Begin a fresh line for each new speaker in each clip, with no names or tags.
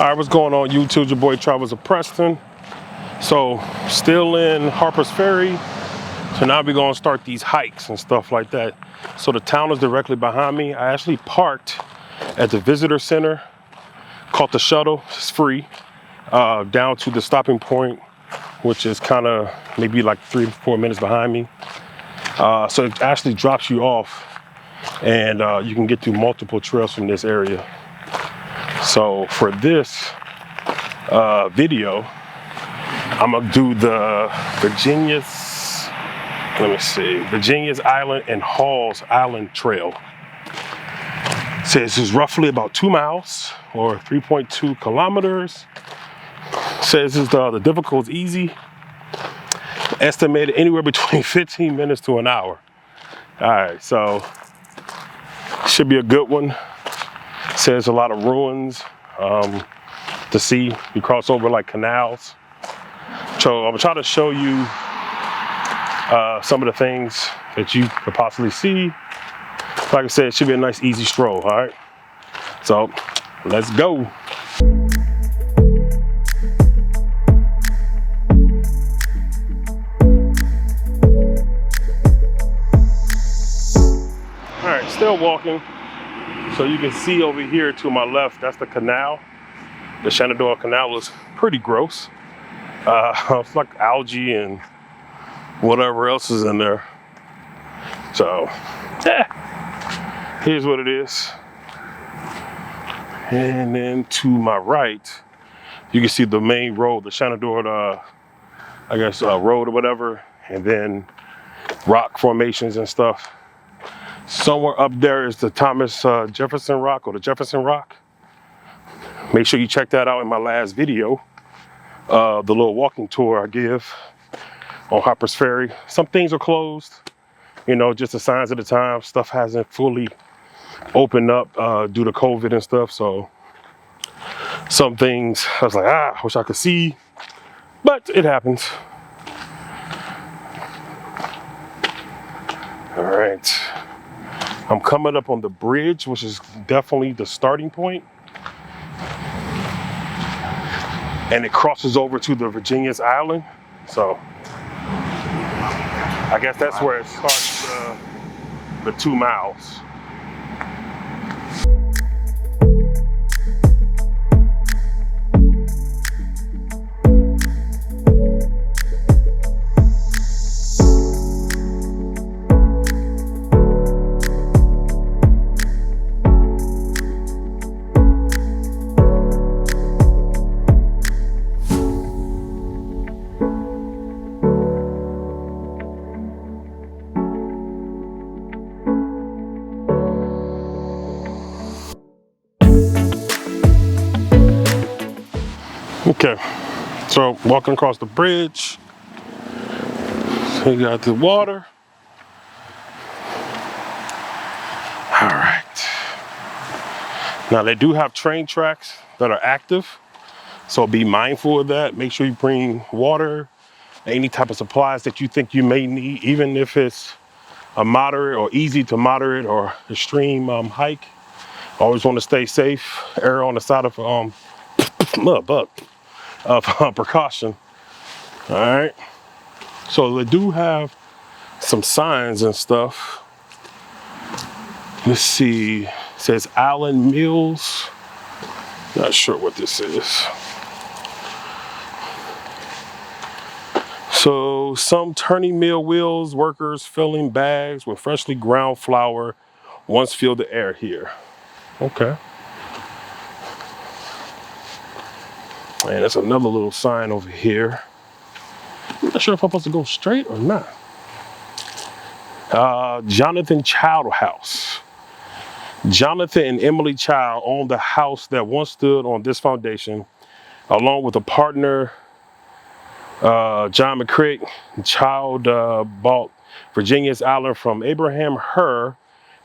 Alright, what's going on YouTube? Your boy Travels of Preston. So still in Harpers Ferry. So now we're gonna start these hikes and stuff like that. So the town is directly behind me. I actually parked at the visitor center, caught the shuttle, it's free, down to the stopping point, which is kind of maybe like 3-4 minutes behind me. So it actually drops you off, and you can get through multiple trails from this area. So for this video, I'm gonna do the Virginius Island and Halls Island Trail. Says it's roughly about 2 miles or 3.2 kilometers. Says the difficulty is easy. Estimated anywhere between 15 minutes to an hour. All right, so should be a good one. Says a lot of ruins to see. You cross over like canals. So I'm gonna try to show you some of the things that you could possibly see. Like I said, it should be a nice easy stroll, all right? So let's go. All right, still walking. So you can see over here to my left, that's the canal. The Shenandoah Canal is pretty gross. It's like algae and whatever else is in there. So, here's what it is. And then to my right, you can see the main road, the Shenandoah, road or whatever, and then rock formations and stuff. Somewhere up there is the Thomas Jefferson Rock, or the Jefferson Rock. Make sure you check that out in my last video. The little walking tour I give on Harpers Ferry. Some things are closed, you know, just the signs of the time. Stuff hasn't fully opened up due to COVID and stuff. So some things I was like, I wish I could see, but it happens. All right. I'm coming up on the bridge, which is definitely the starting point. And it crosses over to the Virginius Island. So I guess that's where it starts the 2 miles. Okay, so walking across the bridge, so you got the water. All right. Now they do have train tracks that are active, so be mindful of that. Make sure you bring water, any type of supplies that you think you may need, even if it's a moderate or easy to moderate or extreme hike. Always want to stay safe, err on the side of precaution. All right, so they do have some signs and stuff. Let's see, it says Allen Mills. Not sure what this is. So some turning mill wheels, workers filling bags with freshly ground flour once filled the air here. Okay. And there's another little sign over here. I'm not sure if I'm supposed to go straight or not. Jonathan Child House. Jonathan and Emily Child owned the house that once stood on this foundation, along with a partner, John McCrick. Child bought Virginius Island from Abraham Herr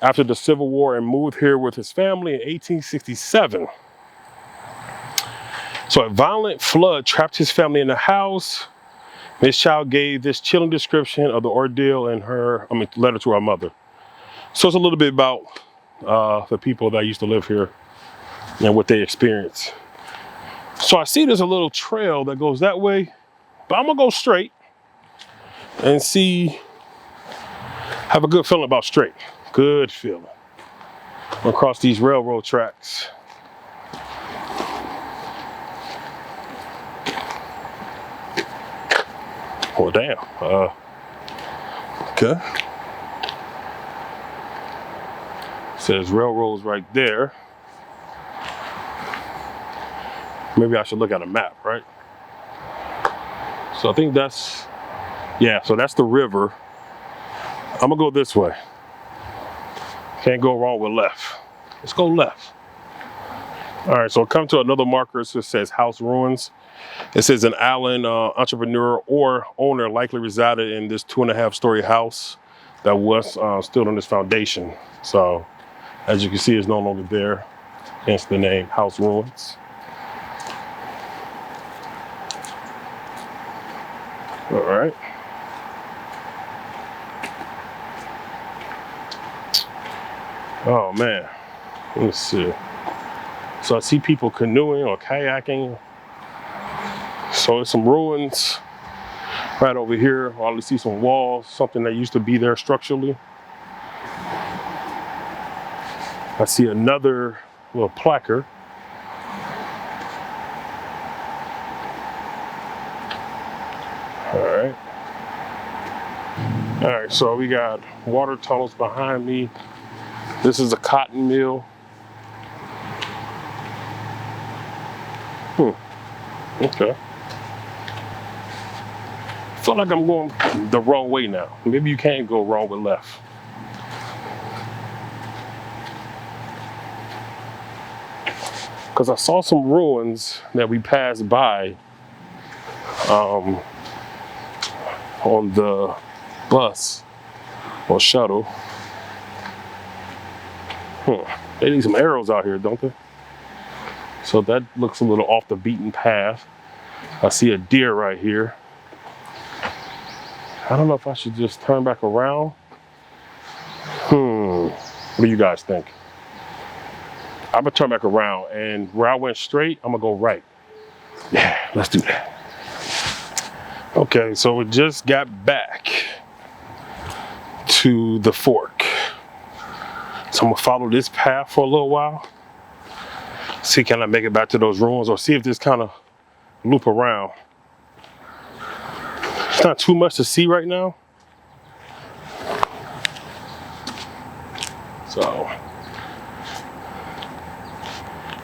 after the Civil War and moved here with his family in 1867. So a violent flood trapped his family in the house. Miss Child gave this chilling description of the ordeal in her letter to her mother. So it's a little bit about the people that used to live here and what they experienced. So I see there's a little trail that goes that way, but I'm gonna go straight and see, have a good feeling about straight. Good feeling. Across these railroad tracks. Oh, damn. Okay. Says railroads right there. Maybe I should look at a map, right? So I think that's, yeah, so that's the river. I'm gonna go this way. Can't go wrong with left. Let's go left. All right, so come to another marker. So it says house ruins. It says an island entrepreneur or owner likely resided in this 2.5-story house that was still on this foundation. So as you can see, it's no longer there. Hence the name House Ruins. All right. Oh man, let's see. So I see people canoeing or kayaking. So there's some ruins right over here. I only see some walls, something that used to be there structurally. I see another little placard. All right, so we got water tunnels behind me. This is a cotton mill. Okay. I feel like I'm going the wrong way now. Maybe you can't go wrong with left. Because I saw some ruins that we passed by on the bus or shuttle. They need some arrows out here, don't they? So that looks a little off the beaten path. I see a deer right here. I don't know if I should just turn back around. What do you guys think? I'm gonna turn back around, and where I went straight, I'm gonna go right. Yeah, let's do that. Okay, so we just got back to the fork. So I'm gonna follow this path for a little while. See, can I make it back to those ruins, or see if this kind of loop around. It's not too much to see right now. So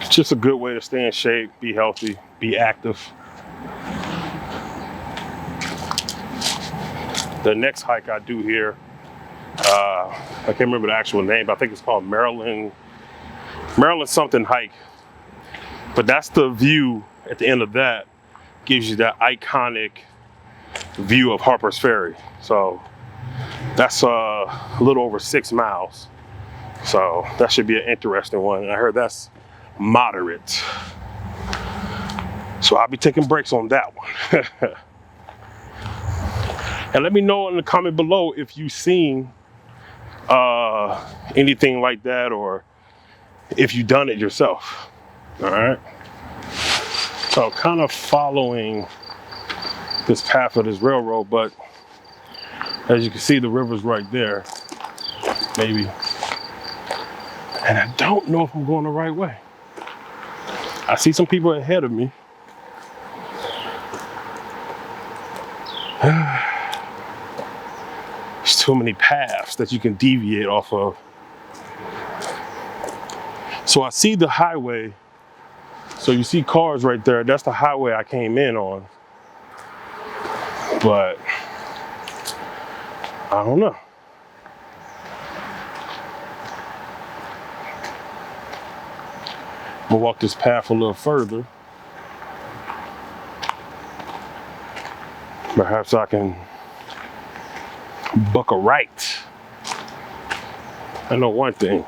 it's just a good way to stay in shape, be healthy, be active. The next hike I do here, I can't remember the actual name, but I think it's called Maryland something hike. But that's the view at the end of that, gives you that iconic view of Harpers Ferry. So that's a little over 6 miles. So that should be an interesting one. And I heard that's moderate. So I'll be taking breaks on that one. And let me know in the comment below if you've seen anything like that, or if you've done it yourself. All right. So kind of following this path of this railroad, but as you can see, the river's right there, maybe. And I don't know if I'm going the right way. I see some people ahead of me. There's too many paths that you can deviate off of. So I see the highway. So you see cars right there. That's the highway I came in on. But I don't know. We'll walk this path a little further. Perhaps I can buck a right. I know one thing.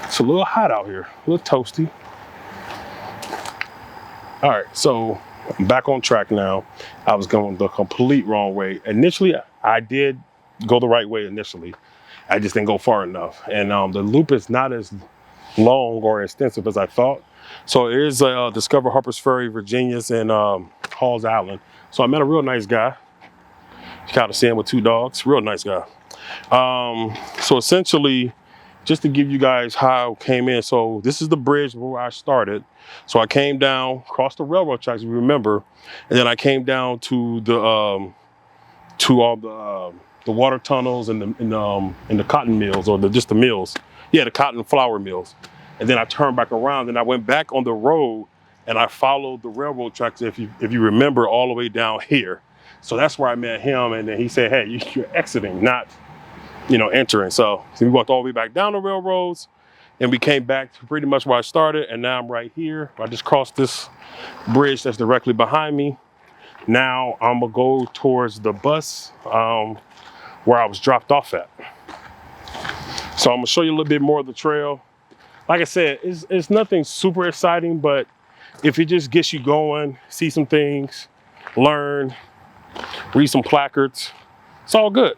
It's a little hot out here, a little toasty. All right, so I'm back on track now. I was going the complete wrong way. Initially, I did go the right way initially. I just didn't go far enough. And the loop is not as long or extensive as I thought. So it is Discover Harpers Ferry, Virginius, and Halls Island. So I met a real nice guy. Kind of seeing with 2 dogs, real nice guy. So essentially, just to give you guys how I came in. So this is the bridge where I started. So I came down, crossed the railroad tracks, if you remember, and then I came down to the to all the water tunnels and the cotton mills, or just the mills. Yeah, the cotton flour mills. And then I turned back around and I went back on the road and I followed the railroad tracks, if you remember, all the way down here. So that's where I met him, and then he said, hey, you're exiting, not, entering. So we walked all the way back down the railroads, and we came back to pretty much where I started, and now I'm right here. I just crossed this bridge that's directly behind me. Now I'm gonna go towards the bus where I was dropped off at. So I'm gonna show you a little bit more of the trail. Like I said, it's nothing super exciting, but if it just gets you going, see some things, learn, read some placards, it's all good.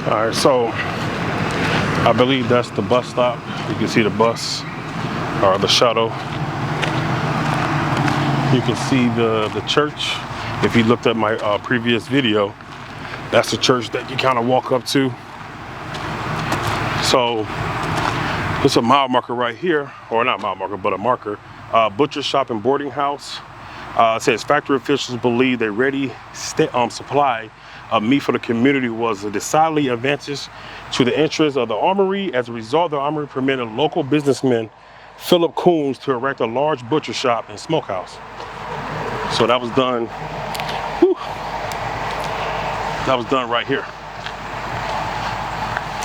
All right, so I believe that's the bus stop. You can see the bus or the shuttle. You can see the church. If you looked at my previous video, that's the church that you kind of walk up to. So there's a mile marker right here, or not mile marker, but a marker. Butcher shop and boarding house. It says factory officials believe a ready supply of meat for the community was a decidedly advantage to the interests of the armory. As a result, the armory permitted local businessman Philip Coons to erect a large butcher shop and smokehouse. So that was done. Whew, that was done right here.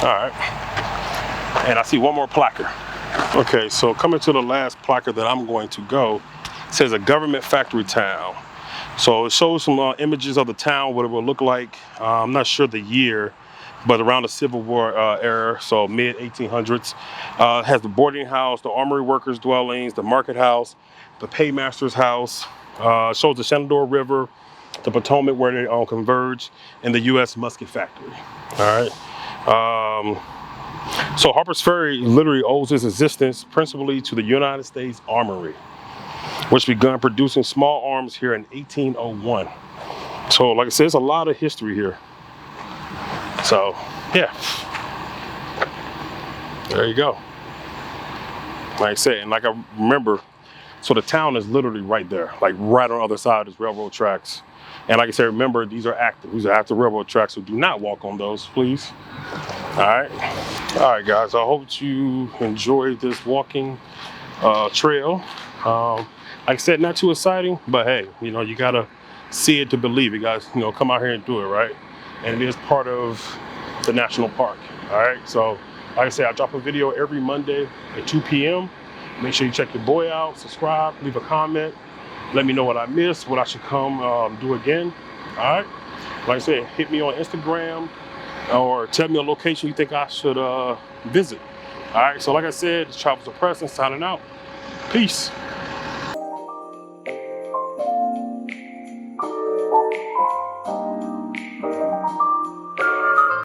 All right, and I see one more placard. Okay, so coming to the last placard that I'm going to go, it says a government factory town. So it shows some images of the town, what it will look like. I'm not sure the year, but around the Civil War era, so mid 1800s. It has the boarding house, the armory workers' dwellings, the market house, the paymaster's house. Shows the Shenandoah River, the Potomac where they converge, and the U.S. Musket Factory. All right. So Harpers Ferry literally owes its existence principally to the United States Armory, which began producing small arms here in 1801. So like I said, there's a lot of history here. So yeah, there you go. Like I said, and like I remember, so the town is literally right there, like right on the other side of this railroad tracks. And like I said, remember, these are active railroad tracks, so do not walk on those, please. All right, guys, I hope you enjoyed this walking trail. Like I said, not too exciting, but hey, you gotta see it to believe it, guys. Come out here and do it, right? And it is part of the national park. All right, so like I said, I drop a video every Monday at 2 p.m. Make sure you check your boy out, subscribe, leave a comment, let me know what I missed, what I should come do again. All right, like I said, hit me on Instagram or tell me a location you think I should visit. All right, so like I said, this Travels of Preston signing out. Peace.